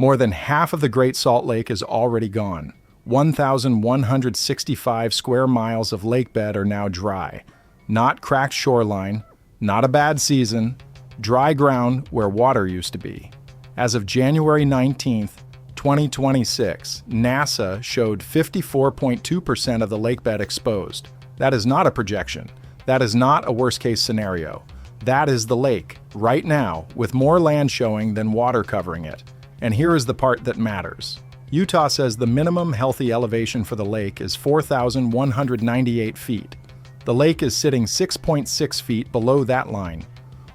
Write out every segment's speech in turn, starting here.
More than half of the Great Salt Lake is already gone. 1,165 square miles of lakebed are now dry. Not cracked shoreline, not a bad season, dry ground where water used to be. As of January 19th, 2026, NASA showed 54.2% of the lakebed exposed. That is not a projection. That is not a worst-case scenario. That is the lake, right now, with more land showing than water covering it. And here is the part that matters. Utah says the minimum healthy elevation for the lake is 4,198 feet. The lake is sitting 6.6 feet below that line.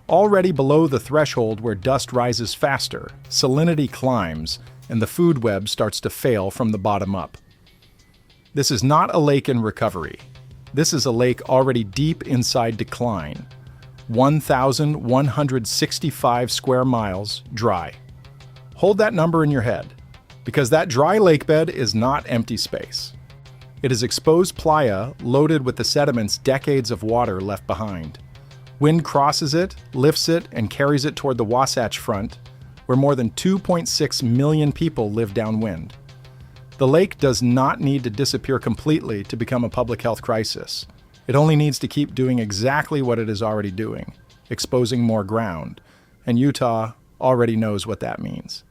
Already below the threshold where dust rises faster, salinity climbs, and the food web starts to fail from the bottom up. This is not a lake in recovery. This is a lake already deep inside decline. 1,165 square miles dry. Hold that number in your head, because that dry lakebed is not empty space. It is exposed playa loaded with the sediments decades of water left behind. Wind crosses it, lifts it, and carries it toward the Wasatch Front, where more than 2.6 million people live downwind. The lake does not need to disappear completely to become a public health crisis. It only needs to keep doing exactly what it is already doing, exposing more ground, and Utah already knows what that means.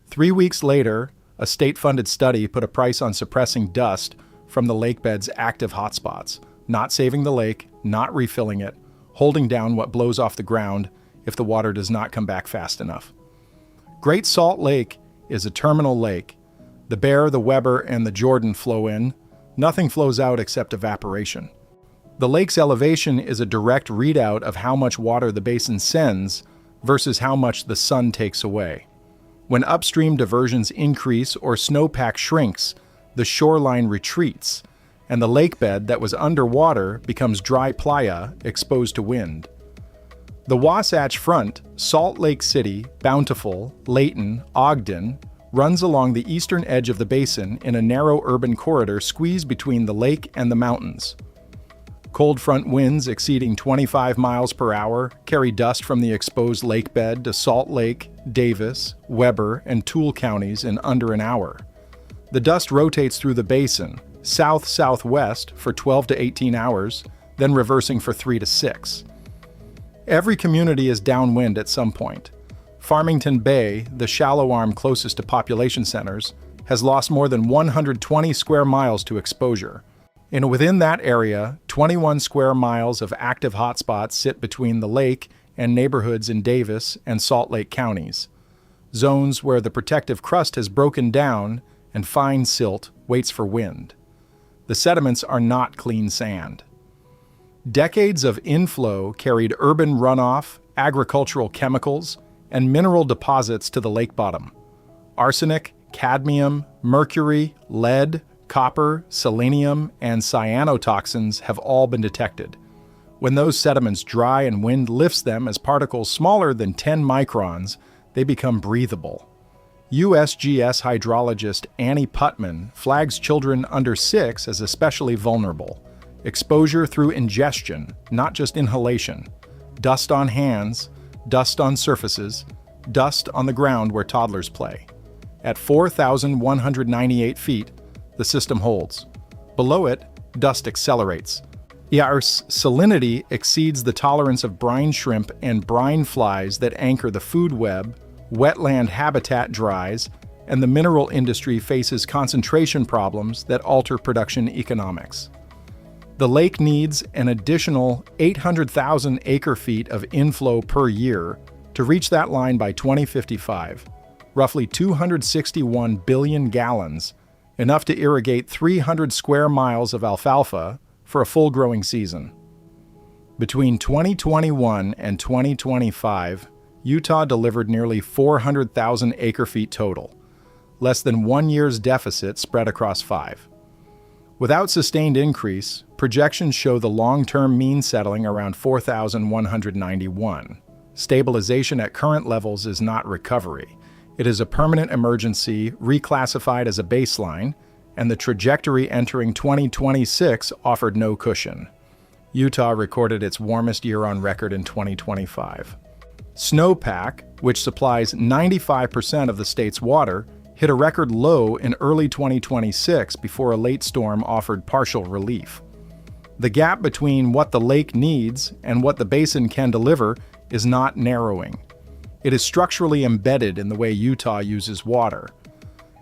3 weeks later, a state-funded study put a price on suppressing dust from the lakebed's active hotspots, not saving the lake, not refilling it, holding down what blows off the ground if the water does not come back fast enough. Great Salt Lake is a terminal lake. The Bear, the Weber, and the Jordan flow in. Nothing flows out except evaporation. The lake's elevation is a direct readout of how much water the basin sends versus how much the sun takes away. When upstream diversions increase or snowpack shrinks, the shoreline retreats, and the lakebed that was underwater becomes dry playa exposed to wind. The Wasatch Front, Salt Lake City, Bountiful, Layton, Ogden, runs along the eastern edge of the basin in a narrow urban corridor squeezed between the lake and the mountains. Cold front winds exceeding 25 miles per hour carry dust from the exposed lakebed to Salt Lake, Davis, Weber, and Toole counties in under an hour. The dust rotates through the basin, south-southwest for 12 to 18 hours, then reversing for 3 to 6. Every community is downwind at some point. Farmington Bay, the shallow arm closest to population centers, has lost more than 120 square miles to exposure. And within that area, 21 square miles of active hotspots sit between the lake and neighborhoods in Davis and Salt Lake counties, zones where the protective crust has broken down and fine silt waits for wind. The sediments are not clean sand. Decades of inflow carried urban runoff, agricultural chemicals, and mineral deposits to the lake bottom. Arsenic, cadmium, mercury, lead, copper, selenium, and cyanotoxins have all been detected. When those sediments dry and wind lifts them as particles smaller than 10 microns, they become breathable. USGS hydrologist Annie Putman flags children under 6 as especially vulnerable. Exposure through ingestion, not just inhalation. Dust on hands, dust on surfaces, dust on the ground where toddlers play. At 4,198 feet, the system holds. Below it, dust accelerates. Our salinity exceeds the tolerance of brine shrimp and brine flies that anchor the food web, wetland habitat dries, and the mineral industry faces concentration problems that alter production economics. The lake needs an additional 800,000 acre-feet of inflow per year to reach that line by 2055, roughly 261 billion gallons, enough to irrigate 300 square miles of alfalfa for a full growing season. Between 2021 and 2025, Utah delivered nearly 400,000 acre-feet total, less than 1 year's deficit spread across 5. Without sustained increase, projections show the long-term mean settling around 4,191. Stabilization at current levels is not recovery. It is a permanent emergency reclassified as a baseline, and the trajectory entering 2026 offered no cushion. Utah recorded its warmest year on record in 2025. Snowpack, which supplies 95% of the state's water, hit a record low in early 2026 before a late storm offered partial relief. The gap between what the lake needs and what the basin can deliver is not narrowing. It is structurally embedded in the way Utah uses water.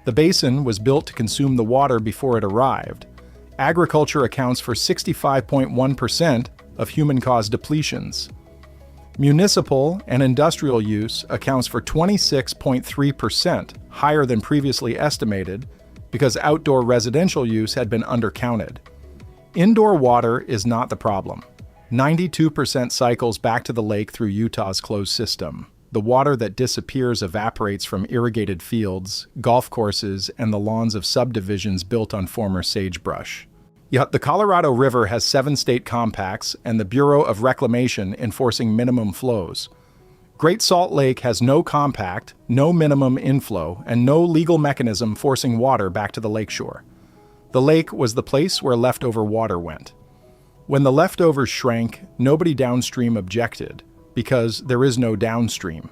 The basin was built to consume the water before it arrived. Agriculture accounts for 65.1% of human-caused depletions. Municipal and industrial use accounts for 26.3%, higher than previously estimated, because outdoor residential use had been undercounted. Indoor water is not the problem. 92% cycles back to the lake through Utah's closed system. The water that disappears evaporates from irrigated fields, golf courses, and the lawns of subdivisions built on former sagebrush. Yet the Colorado River has 7 state compacts and the Bureau of Reclamation enforcing minimum flows. Great Salt Lake has no compact, no minimum inflow, and no legal mechanism forcing water back to the lakeshore. The lake was the place where leftover water went. When the leftovers shrank, nobody downstream objected, because there is no downstream.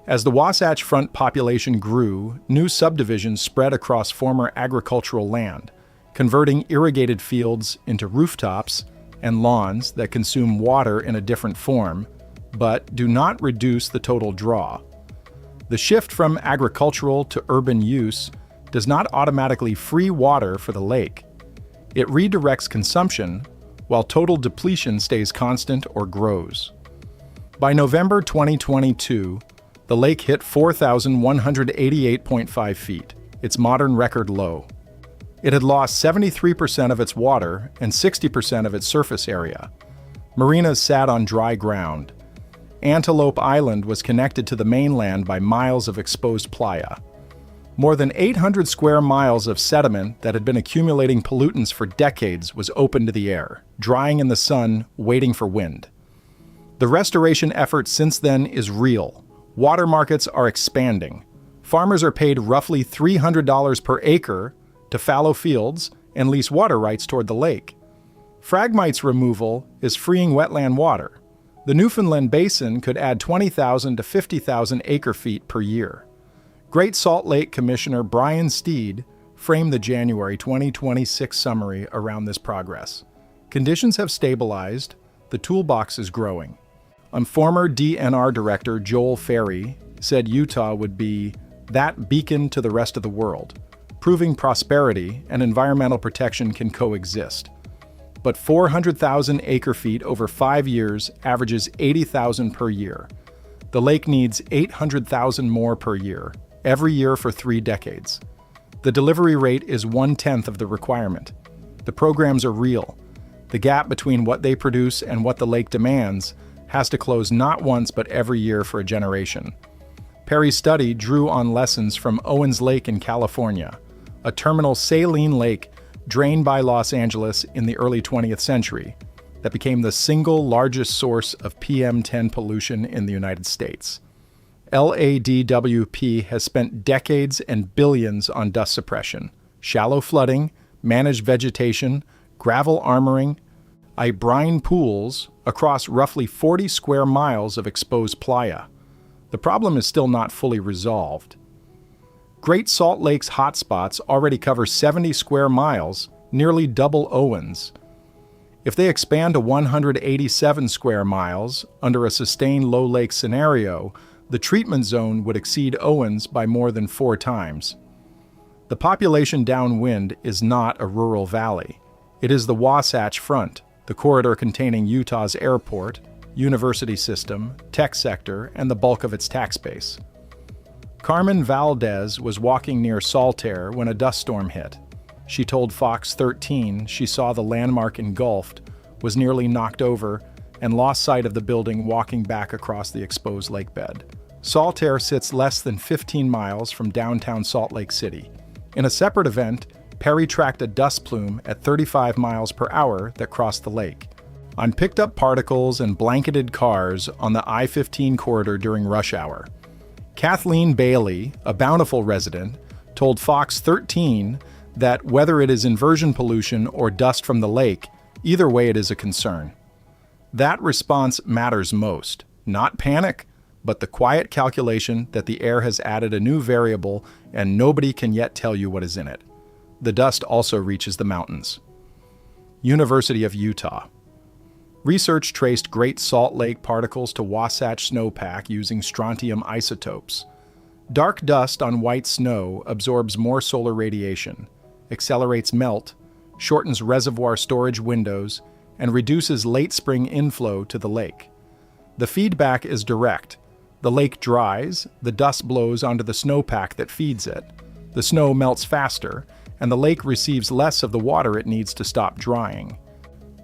As the Wasatch Front population grew, new subdivisions spread across former agricultural land, converting irrigated fields into rooftops and lawns that consume water in a different form, but do not reduce the total draw. The shift from agricultural to urban use does not automatically free water for the lake. It redirects consumption, while total depletion stays constant or grows. By November 2022, the lake hit 4,188.5 feet, its modern record low. It had lost 73% of its water and 60% of its surface area. Marinas sat on dry ground. Antelope Island was connected to the mainland by miles of exposed playa. More than 800 square miles of sediment that had been accumulating pollutants for decades was open to the air, drying in the sun, waiting for wind. The restoration effort since then is real. Water markets are expanding. Farmers are paid roughly $300 per acre to fallow fields and lease water rights toward the lake. Phragmites removal is freeing wetland water. The Newfoundland Basin could add 20,000 to 50,000 acre-feet per year. Great Salt Lake Commissioner Brian Steed framed the January 2026 summary around this progress. Conditions have stabilized, the toolbox is growing. Former DNR Director Joel Ferry said Utah would be that beacon to the rest of the world, proving prosperity and environmental protection can coexist. But 400,000 acre-feet over 5 years averages 80,000 per year. The lake needs 800,000 more per year, every year for 3 decades. The delivery rate is 1/10 of the requirement. The programs are real. The gap between what they produce and what the lake demands has to close not once but every year for a generation. Perry's study drew on lessons from Owens Lake in California, a terminal saline lake drained by Los Angeles in the early 20th century that became the single largest source of PM10 pollution in the United States. LADWP has spent decades and billions on dust suppression, shallow flooding, managed vegetation, gravel armoring, brine pools across roughly 40 square miles of exposed playa. The problem is still not fully resolved. Great Salt Lake's hotspots already cover 70 square miles, nearly double Owens. If they expand to 187 square miles under a sustained low lake scenario, the treatment zone would exceed Owens by more than 4 times. The population downwind is not a rural valley. It is the Wasatch Front, the corridor containing Utah's airport, university system, tech sector, and the bulk of its tax base. Carmen ValDez was walking near Saltaire when a dust storm hit. She told Fox 13 she saw the landmark engulfed, was nearly knocked over, and lost sight of the building walking back across the exposed lakebed. Saltaire sits less than 15 miles from downtown Salt Lake City. In a separate event, Perry tracked a dust plume at 35 miles per hour that crossed the lake. On picked up particles and blanketed cars on the I-15 corridor during rush hour. Kathleen Bailey, a Bountiful resident, told Fox 13 that whether it is inversion pollution or dust from the lake, either way it is a concern. That response matters most. Not panic, but the quiet calculation that the air has added a new variable and nobody can yet tell you what is in it. The dust also reaches the mountains. University of Utah. Research traced Great Salt Lake particles to Wasatch snowpack using strontium isotopes. Dark dust on white snow absorbs more solar radiation, accelerates melt, shortens reservoir storage windows, and reduces late spring inflow to the lake. The feedback is direct. The lake dries, the dust blows onto the snowpack that feeds it. The snow melts faster, and the lake receives less of the water it needs to stop drying.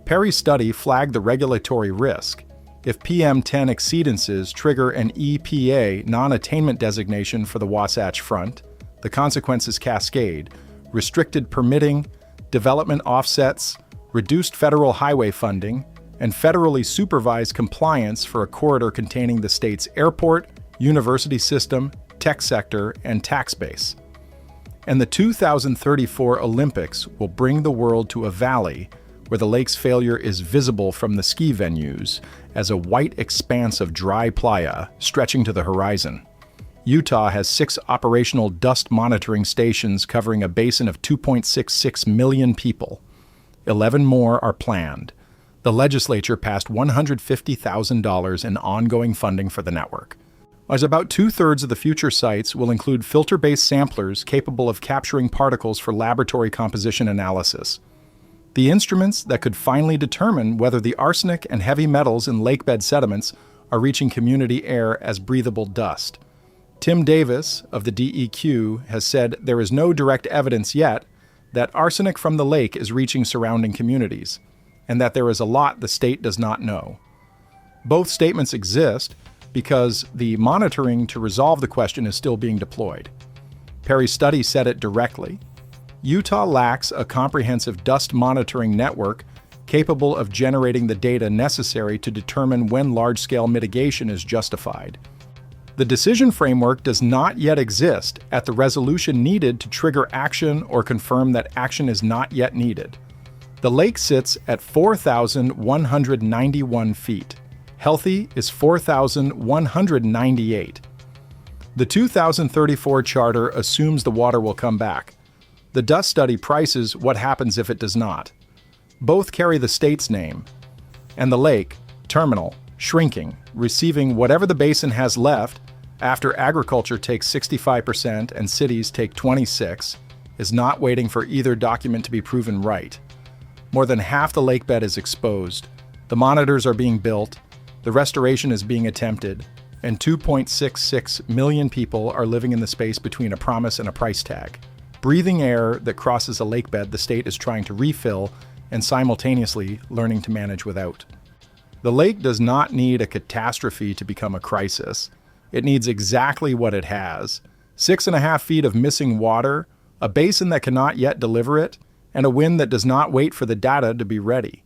Perry's study flagged the regulatory risk. If PM10 exceedances trigger an EPA non-attainment designation for the Wasatch Front, the consequences cascade: restricted permitting, development offsets, reduced federal highway funding, and federally supervised compliance for a corridor containing the state's airport, university system, tech sector, and tax base. And the 2034 Olympics will bring the world to a valley where the lake's failure is visible from the ski venues as a white expanse of dry playa stretching to the horizon. Utah has 6 operational dust monitoring stations covering a basin of 2.66 million people. 11 more are planned. The legislature passed $150,000 in ongoing funding for the network. As about 2/3 of the future sites will include filter-based samplers capable of capturing particles for laboratory composition analysis. The instruments that could finally determine whether the arsenic and heavy metals in lakebed sediments are reaching community air as breathable dust. Tim Davis of the DEQ has said there is no direct evidence yet that arsenic from the lake is reaching surrounding communities, and that there is a lot the state does not know. Both statements exist because the monitoring to resolve the question is still being deployed. Perry's study said it directly. Utah lacks a comprehensive dust monitoring network capable of generating the data necessary to determine when large-scale mitigation is justified. The decision framework does not yet exist at the resolution needed to trigger action or confirm that action is not yet needed. The lake sits at 4,191 feet. Healthy is 4,198. The 2034 charter assumes the water will come back. The dust study prices what happens if it does not. Both carry the state's name. And the lake, terminal, shrinking, receiving whatever the basin has left after agriculture takes 65% and cities take 26%, is not waiting for either document to be proven right. More than half the lakebed is exposed. The monitors are being built, the restoration is being attempted, and 2.66 million people are living in the space between a promise and a price tag, breathing air that crosses a lakebed the state is trying to refill and simultaneously learning to manage without. The lake does not need a catastrophe to become a crisis. It needs exactly what it has: 6.5 feet of missing water, a basin that cannot yet deliver it, and a wind that does not wait for the data to be ready.